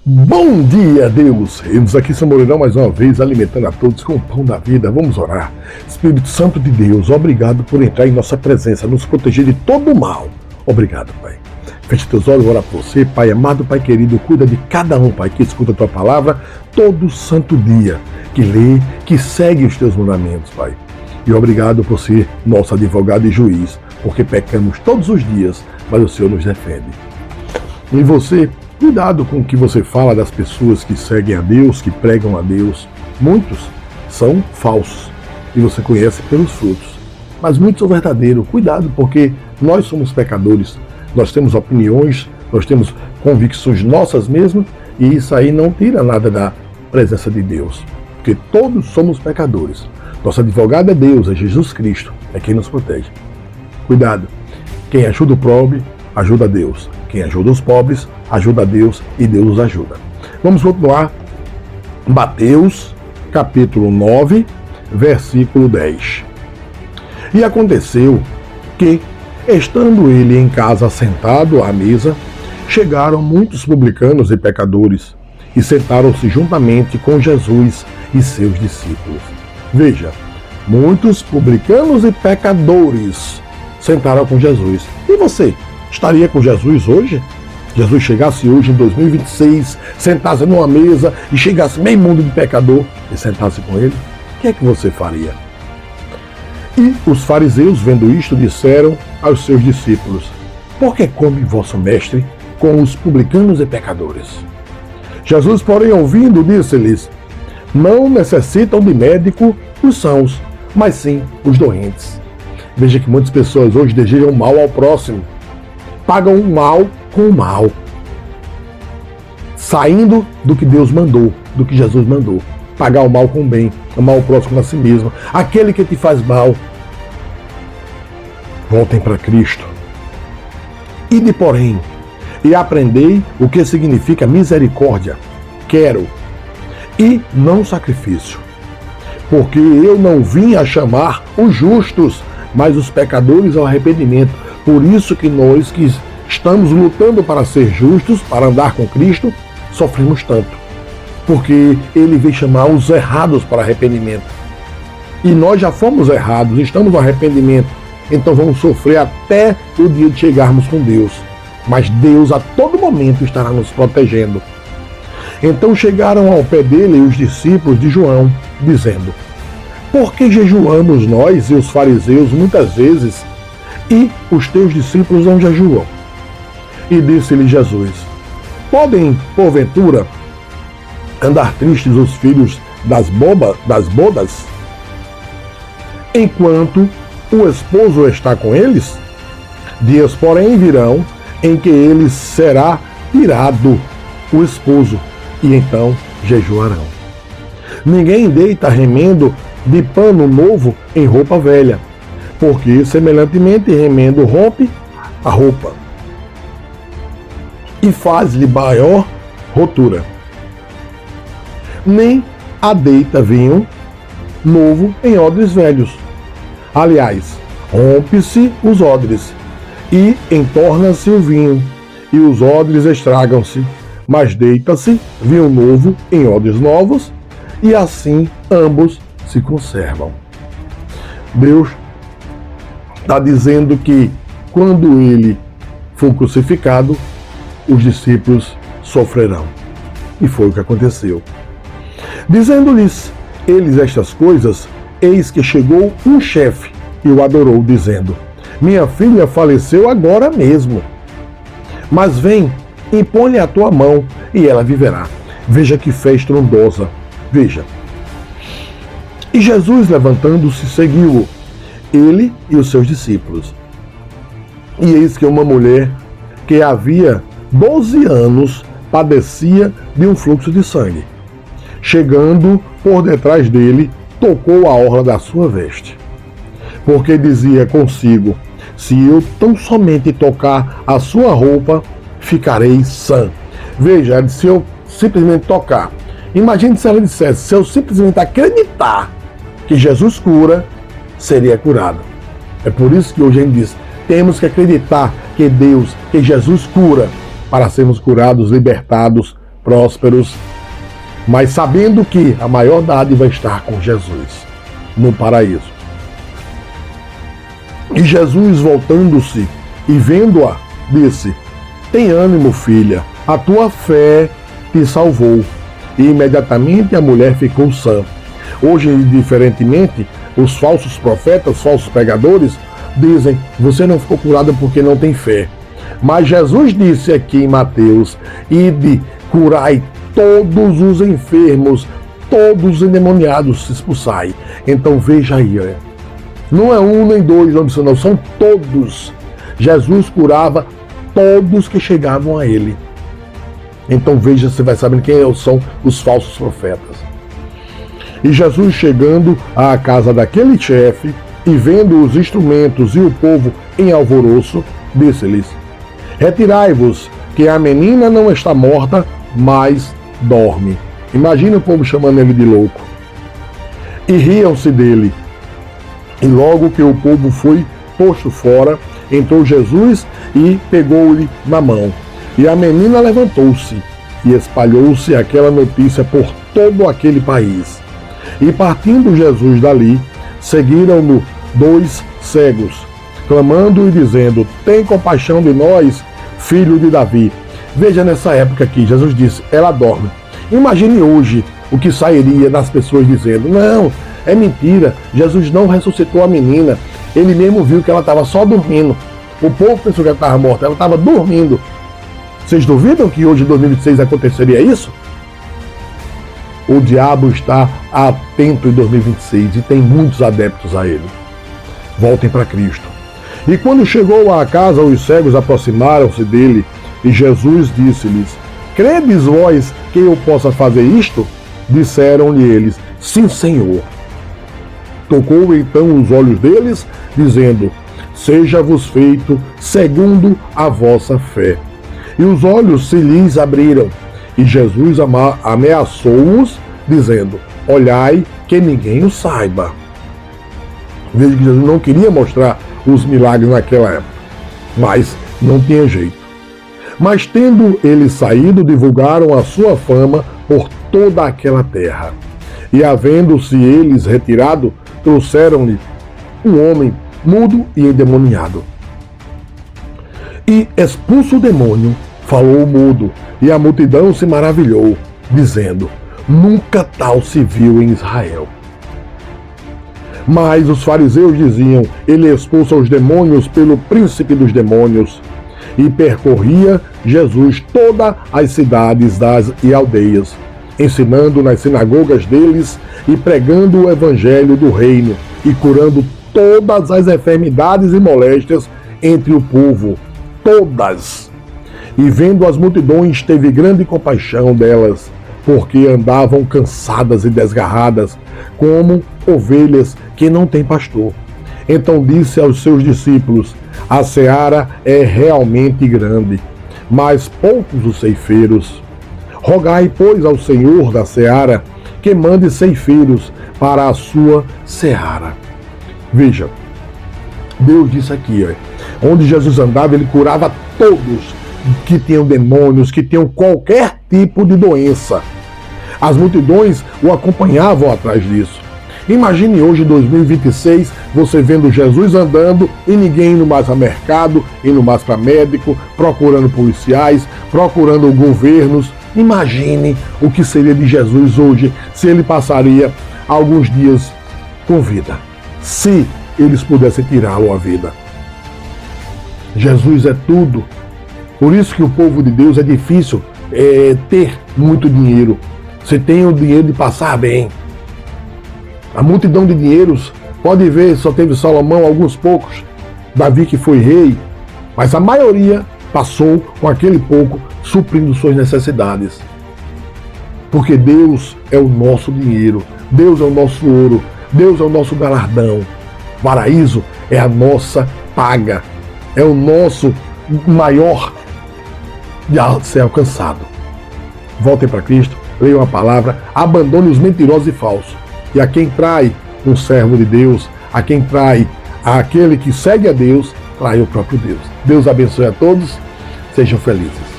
Bom dia, Deus! Eles aqui São Mourão mais uma vez, alimentando a todos com o pão da vida. Vamos orar. Espírito Santo de Deus, obrigado por entrar em nossa presença, nos proteger de todo o mal. Obrigado, Pai. Feche teus olhos, ora por você, Pai amado, Pai querido, cuida de cada um, Pai, que escuta a tua palavra todo santo dia, que lê, que segue os teus mandamentos, Pai. E obrigado por ser nosso advogado e juiz, porque pecamos todos os dias, mas o Senhor nos defende. E você, cuidado com o que você fala das pessoas que seguem a Deus, que pregam a Deus. Muitos são falsos e você conhece pelos frutos. Mas muitos são verdadeiros. Cuidado, porque nós somos pecadores. Nós temos opiniões, nós temos convicções nossas mesmas e isso aí não tira nada da presença de Deus. Porque todos somos pecadores. Nosso advogado é Deus, é Jesus Cristo, é quem nos protege. Cuidado. Quem ajuda o pobre, ajuda a Deus. Quem ajuda os pobres, ajuda a Deus e Deus os ajuda. Vamos continuar. Mateus, capítulo 9, versículo 10. E aconteceu que, estando ele em casa sentado à mesa, chegaram muitos publicanos e pecadores e sentaram-se juntamente com Jesus e seus discípulos. Veja, muitos publicanos e pecadores sentaram com Jesus. E você? Estaria com Jesus hoje? Jesus chegasse hoje em 2026, sentasse numa mesa e chegasse meio mundo de pecador e sentasse com ele, o que é que você faria? E os fariseus, vendo isto, disseram aos seus discípulos: por que come vosso mestre com os publicanos e pecadores? Jesus, porém, ouvindo, disse-lhes: não necessitam de médico os sãos, mas sim os doentes. Veja que muitas pessoas hoje desejam mal ao próximo. Pagam o mal com o mal, saindo do que Deus mandou, do que Jesus mandou. Pagar o mal com o bem, amar o próximo a si mesmo. Aquele que te faz mal, voltem para Cristo. Ide, porém, e aprendei o que significa misericórdia. Quero, e não sacrifício. Porque eu não vim a chamar os justos, mas os pecadores ao arrependimento. Por isso que nós que estamos lutando para ser justos, para andar com Cristo, sofremos tanto. Porque ele veio chamar os errados para arrependimento. E nós já fomos errados, estamos no arrependimento. Então vamos sofrer até o dia de chegarmos com Deus. Mas Deus a todo momento estará nos protegendo. Então chegaram ao pé dele os discípulos de João, dizendo: por que jejuamos nós e os fariseus muitas vezes, e os teus discípulos não jejuam? E disse-lhe Jesus: podem, porventura, andar tristes os filhos das bodas, enquanto o esposo está com eles? Dias, porém, virão em que ele será tirado, o esposo, e então jejuarão. Ninguém deita remendo de pano novo em roupa velha, porque semelhantemente remendo rompe a roupa e faz-lhe maior rotura. Nem adeita vinho novo em odres velhos. Aliás, rompe-se os odres e entorna-se o vinho, e os odres estragam-se, mas deita-se vinho novo em odres novos, e assim ambos se conservam. Deus está dizendo que quando ele for crucificado, os discípulos sofrerão. E foi o que aconteceu. Dizendo-lhes eles estas coisas, eis que chegou um chefe e o adorou, dizendo: minha filha faleceu agora mesmo, mas vem, impõe-lhe a tua mão e ela viverá. Veja que fé estrondosa. Veja. E Jesus, levantando-se, seguiu-o, ele e os seus discípulos. E eis que uma mulher que havia 12 anos padecia de um fluxo de sangue, chegando por detrás dele, tocou a orla da sua veste, porque dizia consigo: se eu tão somente tocar a sua roupa, ficarei sã. Veja, se eu simplesmente tocar. Imagine se ela dissesse: se eu simplesmente acreditar que Jesus cura, seria curado. É por isso que hoje a gente diz: temos que acreditar que Deus, que Jesus cura, para sermos curados, libertados prósperos, mas sabendo que a maior dádiva está com Jesus no paraíso. E Jesus, voltando-se e vendo-a, disse: tem ânimo, filha, a tua fé te salvou. E imediatamente a mulher ficou sã. Hoje, diferentemente, os falsos profetas, os falsos pregadores, dizem: você não ficou curada porque não tem fé. Mas Jesus disse aqui em Mateus: ide, curai todos os enfermos, todos os endemoniados, se expulsai. Então veja aí, não é um nem dois, não, são todos. Jesus curava todos que chegavam a ele. Então veja, você vai sabendo quem são os falsos profetas. E Jesus, chegando à casa daquele chefe e vendo os instrumentos e o povo em alvoroço, disse-lhes: retirai-vos, que a menina não está morta, mas dorme. Imagina o povo chamando ele de louco. E riam-se dele. E logo que o povo foi posto fora, entrou Jesus e pegou-lhe na mão. E a menina levantou-se, e espalhou-se aquela notícia por todo aquele país. E partindo Jesus dali, seguiram-no 2 cegos, clamando e dizendo: tem compaixão de nós, filho de Davi. Veja nessa época aqui, Jesus disse: ela dorme. Imagine hoje o que sairia das pessoas dizendo: não, é mentira, Jesus não ressuscitou a menina, ele mesmo viu que ela estava só dormindo. O povo pensou que ela estava morta, ela estava dormindo. Vocês duvidam que hoje, em 2026, aconteceria isso? O diabo está atento em 2026 e tem muitos adeptos a ele. Voltem para Cristo. E quando chegou à casa, os cegos aproximaram-se dele e Jesus disse-lhes: credes vós que eu possa fazer isto? Disseram-lhe eles: sim, Senhor. Tocou então os olhos deles, dizendo: seja-vos feito segundo a vossa fé. E os olhos se lhes abriram. E Jesus ameaçou-os, dizendo: olhai que ninguém o saiba. Veja que Jesus não queria mostrar os milagres naquela época, mas não tinha jeito. Mas tendo eles saído, divulgaram a sua fama por toda aquela terra. E havendo-se eles retirado, trouxeram-lhe um homem mudo e endemoniado. E expulso o demônio, falou o mudo, e a multidão se maravilhou, dizendo: nunca tal se viu em Israel. Mas os fariseus diziam: ele expulsa os demônios pelo príncipe dos demônios. E percorria Jesus todas as cidades e aldeias, ensinando nas sinagogas deles e pregando o evangelho do reino e curando todas as enfermidades e moléstias entre o povo, todas. E vendo as multidões, teve grande compaixão delas, porque andavam cansadas e desgarradas, como ovelhas que não têm pastor. Então disse aos seus discípulos: a seara é realmente grande, mas poucos os ceifeiros. Rogai, pois, ao Senhor da seara que mande ceifeiros para a sua seara. Veja, Deus disse aqui, onde Jesus andava, ele curava todos que tinham demônios, que tinham qualquer tipo de doença. As multidões o acompanhavam atrás disso. Imagine hoje, em 2026, você vendo Jesus andando e ninguém indo mais ao mercado, indo mais para médico, procurando policiais, procurando governos. Imagine o que seria de Jesus hoje se ele passaria alguns dias com vida, se eles pudessem tirá-lo à vida. Jesus é tudo. Por isso que o povo de Deus é difícil ter muito dinheiro. Você tem o dinheiro de passar bem. A multidão de dinheiros, pode ver, só teve Salomão, alguns poucos, Davi que foi rei, mas a maioria passou com aquele pouco suprindo suas necessidades. Porque Deus é o nosso dinheiro, Deus é o nosso ouro, Deus é o nosso galardão. O paraíso é a nossa paga, é o nosso maior de ser alcançado. Voltem para Cristo, leiam a palavra, abandone os mentirosos e falsos. E a quem trai um servo de Deus, a quem trai aquele que segue a Deus, trai o próprio Deus. Deus abençoe a todos, sejam felizes.